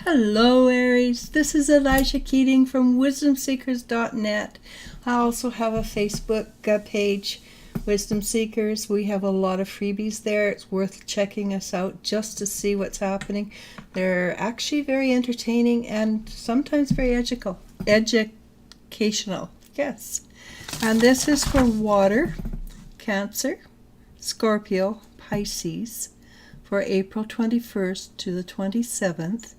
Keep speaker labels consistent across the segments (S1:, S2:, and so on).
S1: Hello, Aries. This is Elijah Keating from wisdomseekers.net. I also have a Facebook page, Wisdom Seekers. We have a lot of freebies there. It's worth checking us out just to see what's happening. They're actually very entertaining and sometimes very educational. Yes. And this is for water, Cancer, Scorpio, Pisces, for April 21st to the 27th.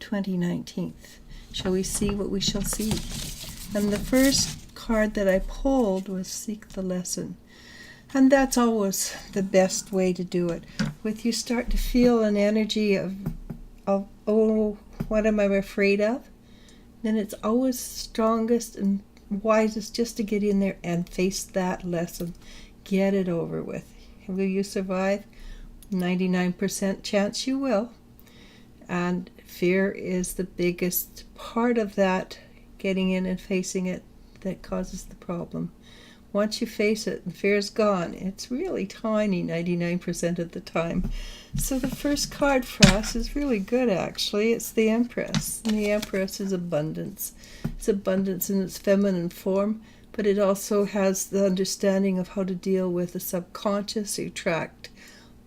S1: 2019. Shall we see what we shall see? And the first card that I pulled was Seek the Lesson. And that's always the best way to do it. With you start to feel an energy of oh, what am I afraid of? Then it's always strongest and wisest just to get in there and face that lesson. Get it over with. Will you survive? 99% chance you will. And fear is the biggest part of that, getting in and facing it, that causes the problem. Once you face it and fear is gone, it's really tiny 99% of the time. So the first card for us is really good, actually. It's the Empress. And the Empress is abundance. It's abundance in its feminine form, but it also has the understanding of how to deal with the subconscious, attract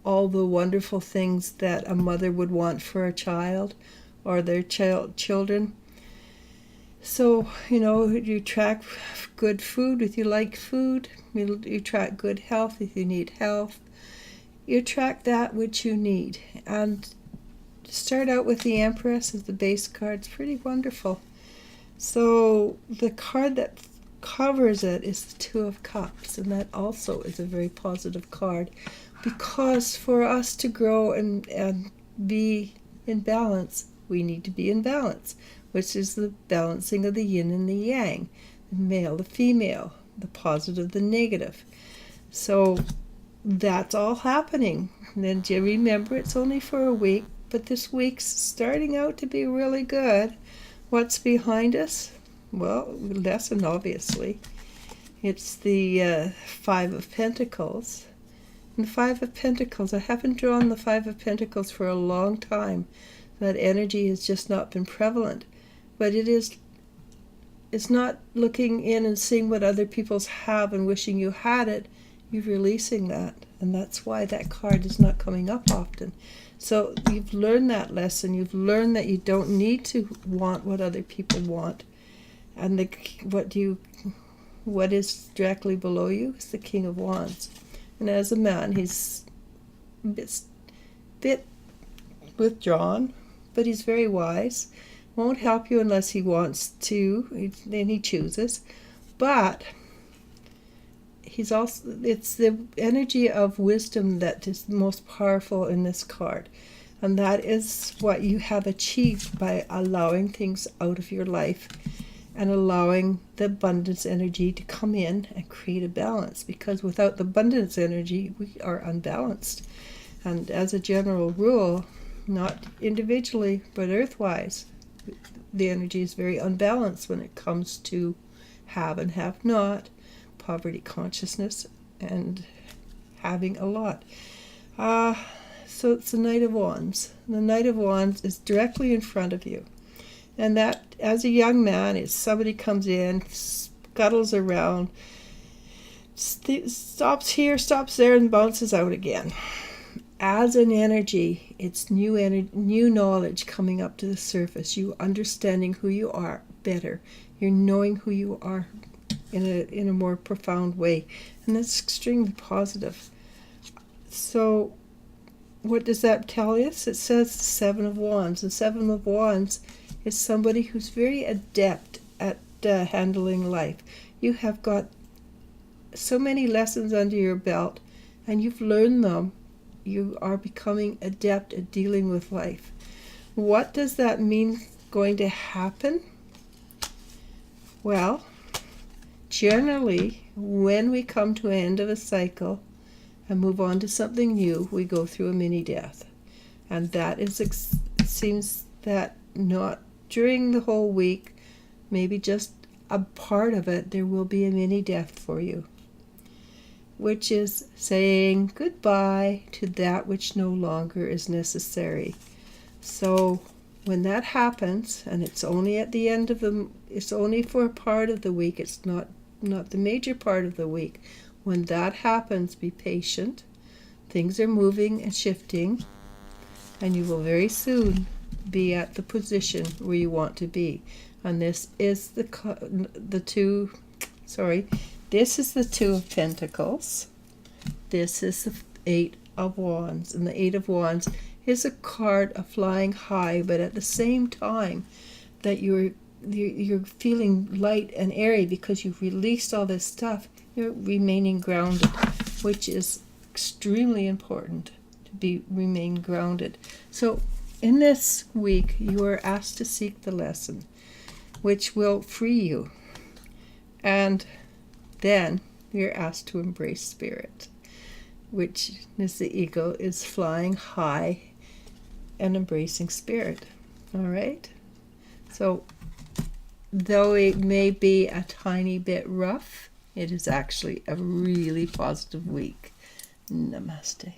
S1: all the wonderful things that a mother would want for a child or their children. So, you attract good food if you like food. You attract good health if you need health. You attract that which you need. And to start out with the Empress as the base card, it's pretty wonderful. So the card that covers it is the Two of Cups, and that also is a very positive card. Because for us to grow and be in balance, we need to be in balance, which is the balancing of the yin and the yang, the male, the female, the positive, the negative. So that's all happening. And then do you remember it's only for a week, but this week's starting out to be really good. What's behind us? Well, lesson, obviously. It's the Five of Pentacles. And the Five of Pentacles, I haven't drawn the Five of Pentacles for a long time. That energy has just not been prevalent. But it's not looking in and seeing what other people's have and wishing you had it. You're releasing that. And that's why that card is not coming up often. So you've learned that lesson. You've learned that you don't need to want what other people want. And what is directly below you is the King of Wands. And as a man, he's a bit withdrawn, but he's very wise. Won't help you unless he wants to, then he chooses. But it's the energy of wisdom that is most powerful in this card. And that is what you have achieved by allowing things out of your life and allowing the abundance energy to come in and create a balance. Because without the abundance energy, we are unbalanced. And as a general rule, not individually, but earthwise, the energy is very unbalanced when it comes to have and have not, poverty consciousness, and having a lot. So it's the Knight of Wands. The Knight of Wands is directly in front of you. And that, as a young man, if somebody comes in, scuttles around, stops here, stops there, and bounces out again. As an energy, it's new knowledge coming up to the surface. You understanding who you are better. You're knowing who you are in a more profound way. And that's extremely positive. So what does that tell us? It says the Seven of Wands. The Seven of Wands is somebody who's very adept at handling life. You have got so many lessons under your belt, and you've learned them. You are becoming adept at dealing with life. What does that mean going to happen? Well, generally, when we come to an end of a cycle and move on to something new, we go through a mini death. And that is, it seems that not during the whole week, maybe just a part of it, there will be a mini death for you. which is saying goodbye to that which no longer is necessary. So when that happens, and it's only at the end of it's only for a part of the week, it's not the major part of the week. When that happens, be patient. Things are moving and shifting, and you will very soon be at the position where you want to be. And this is the Two of Pentacles. This is the Eight of Wands, and the Eight of Wands is a card of flying high, but at the same time that you're feeling light and airy because you've released all this stuff. You're remaining grounded, which is extremely important, to remain grounded. So in this week, you are asked to seek the lesson, which will free you. And then you're asked to embrace spirit, which is the ego, is flying high and embracing spirit. All right? So though it may be a tiny bit rough, it is actually a really positive week. Namaste.